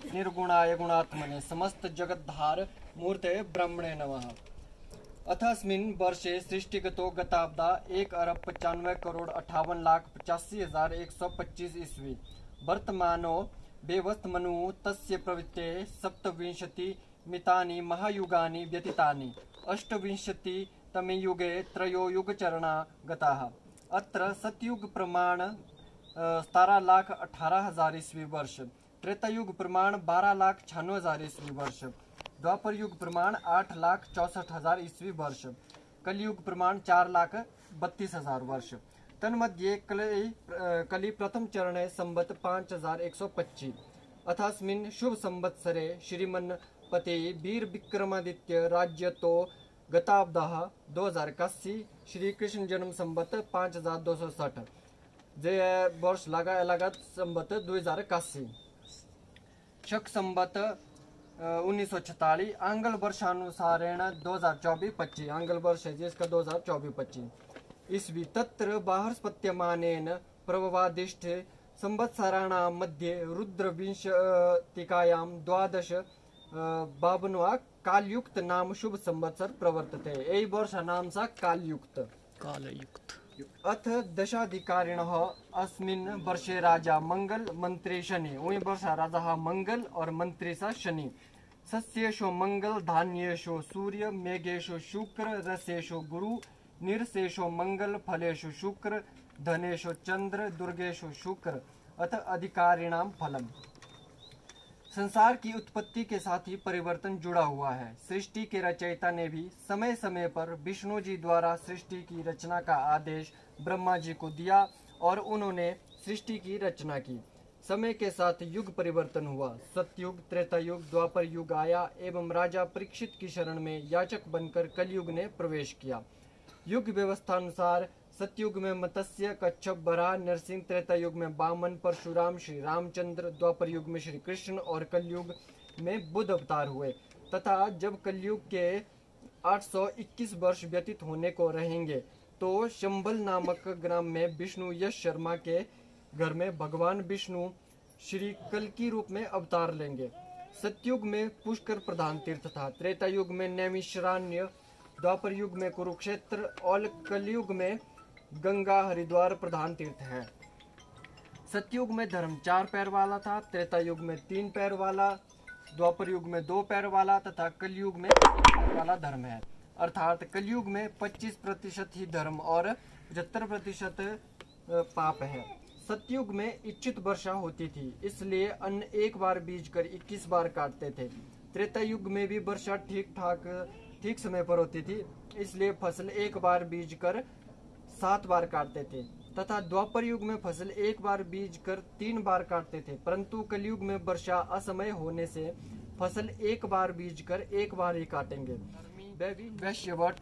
निर्गुणाय गुणात्मने समस्त जगद्धार मूर्ते ब्रह्मणे नमः। अथस्मिन् वर्षे सृष्टिगतो गताब्दा 1,95,58,85,125 ईस्वी वर्तमानो बेवस्तमनु तस्य प्रवृत्ते 27 मितानि महायुगानि व्यतीतानि। 28तमे युगे त्रयो युगचरणा गताः। अत्र सतयुग प्रमाण 17,18,000 ईस्वी वर्ष, त्रेतायुग प्रमाण 12,96,000 ईस्वी वर्ष, द्वापर युग प्रमाण 8,64,000 ईस्वी वर्ष, कलयुग प्रमाण 4,32,000 वर्ष। तन्मध्ये कलि प्रथम चरणे संवत् 5,125। अथास्मिन् शुभ संवत्सरे श्रीमन्पते वीर विक्रमादित्य राज्यतो गताब्दः 2081 श्री कृष्ण जन्म संवत् 5,260 जे वर्ष लगात संवत् 2081 शक संवत् 1946 आंग्ल वर्षानुसारेण 2024-25 आंग्ल वर्ष है जिसका 2024-25 ईस्वी। तत्र बाहस्पत्यमानेन प्रभवादिष्टे संवत्सराणां मध्ये रुद्रविंशतिकायां 12 बावनवा कालयुक्त नाम शुभ संवत्सर प्रवर्तते। यही वर्ष नाम सा कालयुक्त। अथ दशाधिकारिणः अस्मिन् वर्षे राजा मंगल मंत्री शनि। वही वर्ष राजा मंगल और मंत्री सा शनि। सस्येषु मंगल, धान्येषु सूर्य, मेघेषु शुक्र, रसेषु गुरु, निरसेषु मंगल, फलेषु शुक्र, धनेषु चंद्र, दुर्गेषु शुक्र। अथ अधिकारिणां फलम्। संसार की उत्पत्ति के साथ ही परिवर्तन जुड़ा हुआ है। सृष्टि के रचयिता ने भी समय समय पर विष्णु जी द्वारा सृष्टि की रचना का आदेश ब्रह्मा जी को दिया और उन्होंने सृष्टि की रचना की। समय के साथ युग परिवर्तन हुआ। सतयुग, त्रेतायुग, द्वापर युग आया एवं राजा परीक्षित की शरण में याचक बनकर कलयुग ने प्रवेश किया। युग व्यवस्था अनुसार सतयुग में मत्स्य, कच्छप, बराह, नरसिंह, त्रेतायुग में वामन, परशुराम, श्री रामचंद्र, द्वापर युग में श्री कृष्ण और कलयुग में बुद्ध अवतार हुए। तथा जब कलयुग के 821 वर्ष व्यतीत होने को रहेंगे तो शंबल नामक ग्राम में विष्णु यश शर्मा के घर में भगवान विष्णु श्री कल की रूप में अवतार लेंगे। सतयुग में पुष्कर प्रधान तीर्थ था, त्रेतायुग में नैमिषारण्य, द्वापर युग में कुरुक्षेत्र और कलयुग में गंगा हरिद्वार प्रधान तीर्थ है। सतयुग में धर्म 4 पैर वाला था, त्रेतायुग में 3 पैर वाला, द्वापर युग में 2 पैर वाला तथा कलयुग में 1 पैर वाला धर्म है। अर्थात कलयुग में 25% ही धर्म और 75% पाप है। सतयुग में इच्छित वर्षा होती थी, इसलिए अन्न एक बार बीज कर 21 बार काटते थे। त्रेतायुग में भी वर्षा ठीक समय पर होती थी, इसलिए फसल एक बार बीज कर 7 बार काटते थे। तथा द्वापर युग में फसल एक बार बीज कर 3 बार काटते थे, परंतु कलयुग में वर्षा असमय होने से फसल एक बार बीज कर 1 बार ही काटेंगे। वैश्यवट,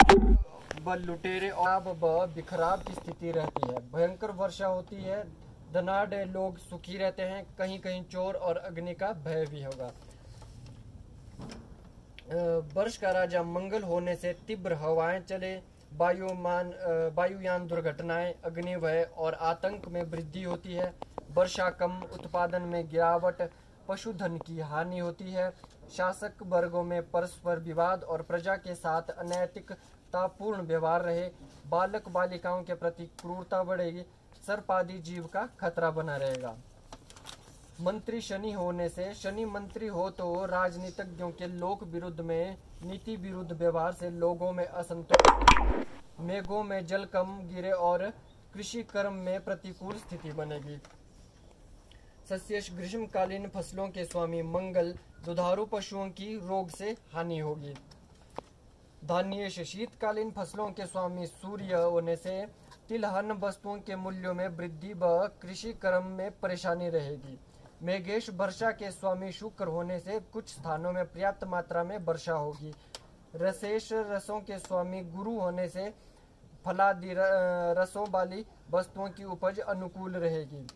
बल, लुटेरे और बिखराव की स्थिति रहती है। भयंकर वर्षा होती है, धनाढ़ लोग सुखी रहते हैं, कहीं कहीं चोर और अग्नि का भय भी होगा। वर्ष का राजा मंगल होने से तीव्र हवाएं चले, वायुयान दुर्घटनाएं, अग्निभय और आतंक में वृद्धि होती है। वर्षा कम, उत्पादन में गिरावट, पशुधन की हानि होती है। शासक वर्गों में परस्पर विवाद और प्रजा के साथ अनैतिकतापूर्ण व्यवहार रहे। बालक बालिकाओं के प्रति क्रूरता बढ़ेगी। सर्प आदि जीव का खतरा बना रहेगा। मंत्री शनि होने से, शनि मंत्री हो तो राजनीतिज्ञों के लोक विरुद्ध में नीति विरुद्ध व्यवहार से लोगों में असंतोष, मेघों में जल कम गिरे और कृषि कर्म में प्रतिकूल स्थिति बनेगी। सस्येश, ग्रीष्मकालीन फसलों के स्वामी मंगल, दुधारू पशुओं की रोग से हानि होगी। धान्येश, शीतकालीन फसलों के स्वामी सूर्य होने से तिलहन वस्तुओं के मूल्यों में वृद्धि व कृषि कर्म में परेशानी रहेगी। मेघेश, वर्षा के स्वामी शुक्र होने से कुछ स्थानों में पर्याप्त मात्रा में वर्षा होगी। रसेश, रसों के स्वामी गुरु होने से फलादि रसों वाली वस्तुओं की उपज अनुकूल रहेगी।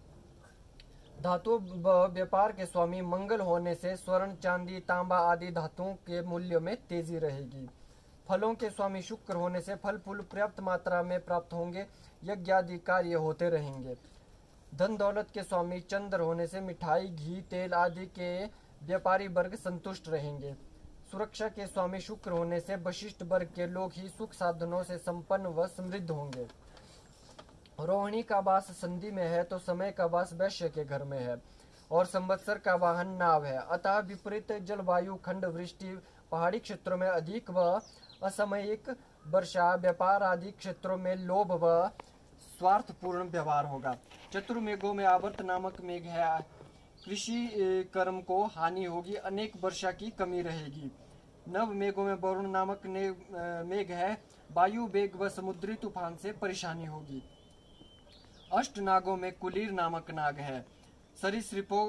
धातु व्यापार के स्वामी मंगल होने से स्वर्ण, चांदी, तांबा आदि धातुओं के मूल्यों में तेजी रहेगी। फलों के स्वामी शुक्र होने से फल फूल पर्याप्त मात्रा में प्राप्त होंगे, यज्ञ आदि कार्य होते रहेंगे। धन दौलत के स्वामी चंद्र होने से मिठाई, घी, तेल आदि के व्यापारी वर्ग संतुष्ट रहेंगे। सुरक्षा के स्वामी शुक्र होने से वशिष्ठ वर्ग के लोग ही सुख साधनों से संपन्न व समृद्ध होंगे। रोहिणी का वास संधि में है तो समय का वास वैश्य के घर में है और संवत्सर का वाहन नाव है। अतः विपरीत जलवायु, खंड वृष्टि, पहाड़ी क्षेत्रों में अधिक व असामयिक वर्षा, व्यापार आदि क्षेत्रों में लोभ व स्वार्थपूर्ण व्यवहार होगा। चतुर्मेघों में आवर्त नामक मेघ है, कृषि कर्म को हानि होगी, अनेक वर्षा की कमी रहेगी। नव मेघों में वरुण नामक मेघ है, वायु वेग व समुद्री तूफान से परेशानी होगी। अष्ट नागों में कुलीर नामक नाग है, सरीसृपों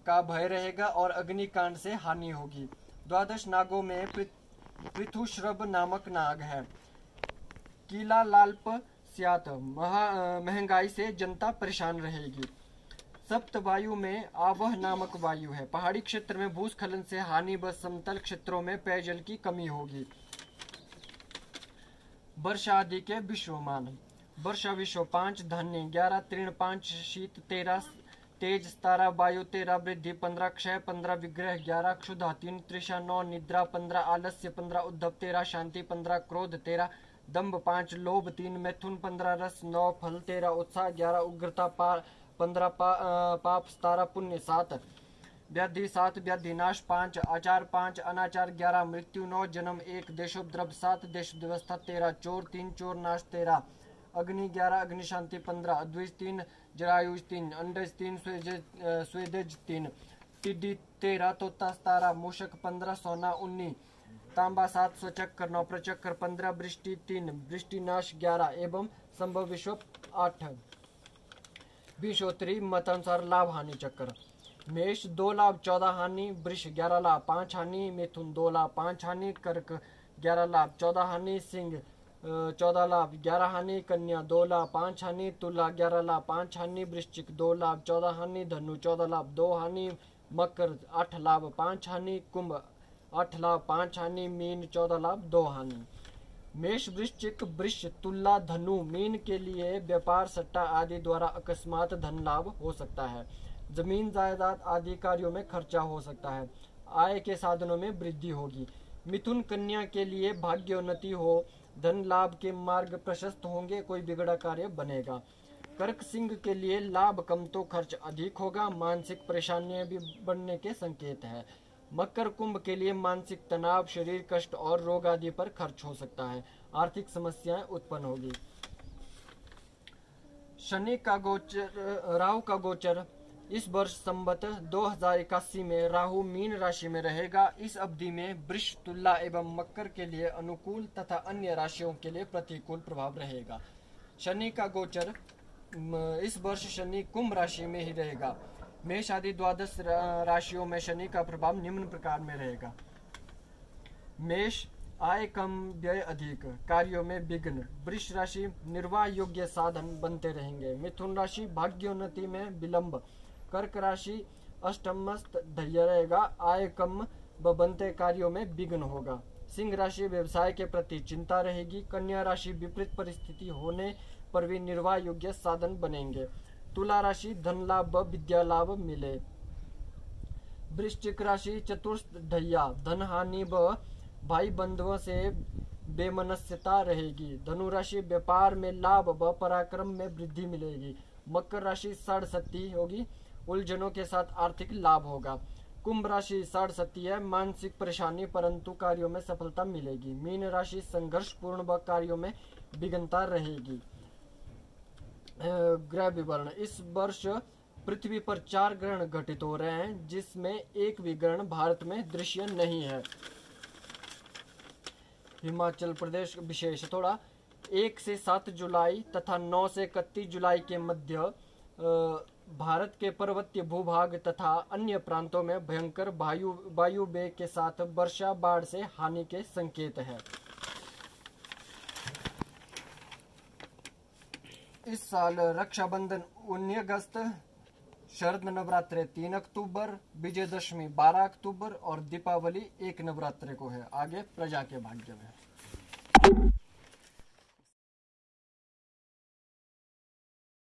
का भय रहेगा और अग्निकांड से हानि होगी। द्वादश नागों में पृथुश्रव नामक नाग है, कीला लाल्प स्यात, महंगाई से जनता परेशान रहेगी। सप्त वायु में आवह नामक वायु है, पहाड़ी क्षेत्र में भूस्खलन से हानि व समतल क्षेत्रों में पेयजल की कमी होगी। वर्षा आदि के विश्वमान। वर्षा विश्व 5, धान्य 11, तीर्ण 5, शीत 13, तेज 17, वायु 13, वृद्धि 15, क्षय 15, विग्रह 11, क्षुधा 3, तृषा 9, निद्रा 15, आलस्य 15, उद्धव 13, शांति 15, क्रोध 13, दंभ 5, लोभ 3, मैथुन 15, रस 9, फल 13, उत्साह 11, उग्रता 15, पाप 17, पुण्य 7, व्याधि 7, व्याधि नाश 5, आचार 5, अनाचार 11, मृत्यु 9, जन्म 1, देशोपद्रव 7, देश व्यवस्था 13, चोर 3, चोर नाश 13, अग्नि 11, अग्नि शांति 15, अद्विज 3, जरायुज 3, अंडज 3, स्वेदेज 3, टिड्डी 13, तोता 17, मूषक 15, सोना 19, तांबा 7, स्वचक्र 9, प्रचक्र 15, वृष्टि 3, वृष्टिनाश 11 एवं संभव विश्व 8। विषोत्तरी मतानुसार लाभ हानि चक्र। मेष 2 लाभ 14 हानि, वृष 11 लाभ 5 हानि, मिथुन 2 लाभ 5 हानि, कर्क 11 लाभ 14 हानि, सिंह 14 लाभ 11 हानि, कन्या 2 लाभ 5 हानि, तुला 11 लाभ 5 हानि, वृश्चिक 2 लाभ 14 हानि, धनु 14 लाभ 2 हानि, मकर 8 लाभ 5 हानि, कुंभ 8 लाभ 5 हानि, मीन 14 लाभ 2 हानि। मेष, वृश्चिक, वृष, तुला, धनु, मीन के लिए व्यापार, सट्टा आदि द्वारा अकस्मात धन लाभ हो सकता है। जमीन जायदाद आदि कार्यों में खर्चा हो सकता है। आय के साधनों में वृद्धि होगी। मिथुन, कन्या के लिए भाग्योन्नति हो, धन लाभ के मार्ग प्रशस्त होंगे, कोई बिगड़ा कार्य बनेगा। कर्क, सिंह के लिए लाभ कम तो खर्च अधिक होगा, मानसिक परेशानियां भी बढ़ने के संकेत है। मकर, कुंभ के लिए मानसिक तनाव, शरीर कष्ट और रोग आदि पर खर्च हो सकता है, आर्थिक समस्याएं उत्पन्न होगी। शनि का गोचर, राहु का गोचर इस वर्ष संवत 2081 में राहु मीन राशि में रहेगा। इस अवधि में वृष, तुला एवं मकर के लिए अनुकूल तथा अन्य राशियों के लिए प्रतिकूल प्रभाव रहेगा। शनि का गोचर इस वर्ष शनि कुंभ राशि में ही रहेगा। मेष आदि 12 राशियों में शनि का प्रभाव निम्न प्रकार में रहेगा। मेष, आय कम व्यय अधिक, कार्यों में विघ्न। वृष राशि, निर्वाह योग्य साधन बनते रहेंगे। मिथुन राशि, भाग्योन्नति में विलंब। कर्क राशि, अष्टमस्त धैर्य रहेगा, आय कम व बनते कार्यों में विघ्न होगा। सिंह राशि, व्यवसाय के प्रति चिंता रहेगी। कन्या राशि, विपरीत परिस्थिति होने पर भी निर्वाह योग्य साधन बनेंगे। तुला राशि, धन लाभ व विद्या लाभ मिले। वृश्चिक राशि, चतुर्थ ढैया, धन हानि व भाई बंधुओं से बेमनस्यता रहेगी। धनु राशि, व्यापार में लाभ व पराक्रम में वृद्धि मिलेगी। मकर राशि, साढ़सती होगी, उलझनों के साथ आर्थिक लाभ होगा। कुंभ राशि, साढ़सती है, मानसिक परेशानी परंतु कार्यों में सफलता मिलेगी। मीन राशि, संघर्षपूर्ण व कार्यों में विघ्नता रहेगी। ग्रह विवरण। इस वर्ष पृथ्वी पर 4 ग्रहण घटित हो रहे हैं, जिसमें एक भी ग्रहण भारत में दृश्य नहीं है। हिमाचल प्रदेश विशेष थोड़ा 1 से 7 जुलाई तथा 9 से 31 जुलाई के मध्य भारत के पर्वतीय भूभाग तथा अन्य प्रांतों में भयंकर वायु वेग के साथ वर्षा बाढ़ से हानि के संकेत है। इस साल रक्षाबंधन 19 अगस्त, शरद नवरात्रे 3 अक्टूबर, विजयदशमी 12 अक्टूबर और दीपावली 1 नवरात्रे को है। आगे प्रजा के भाग्य में।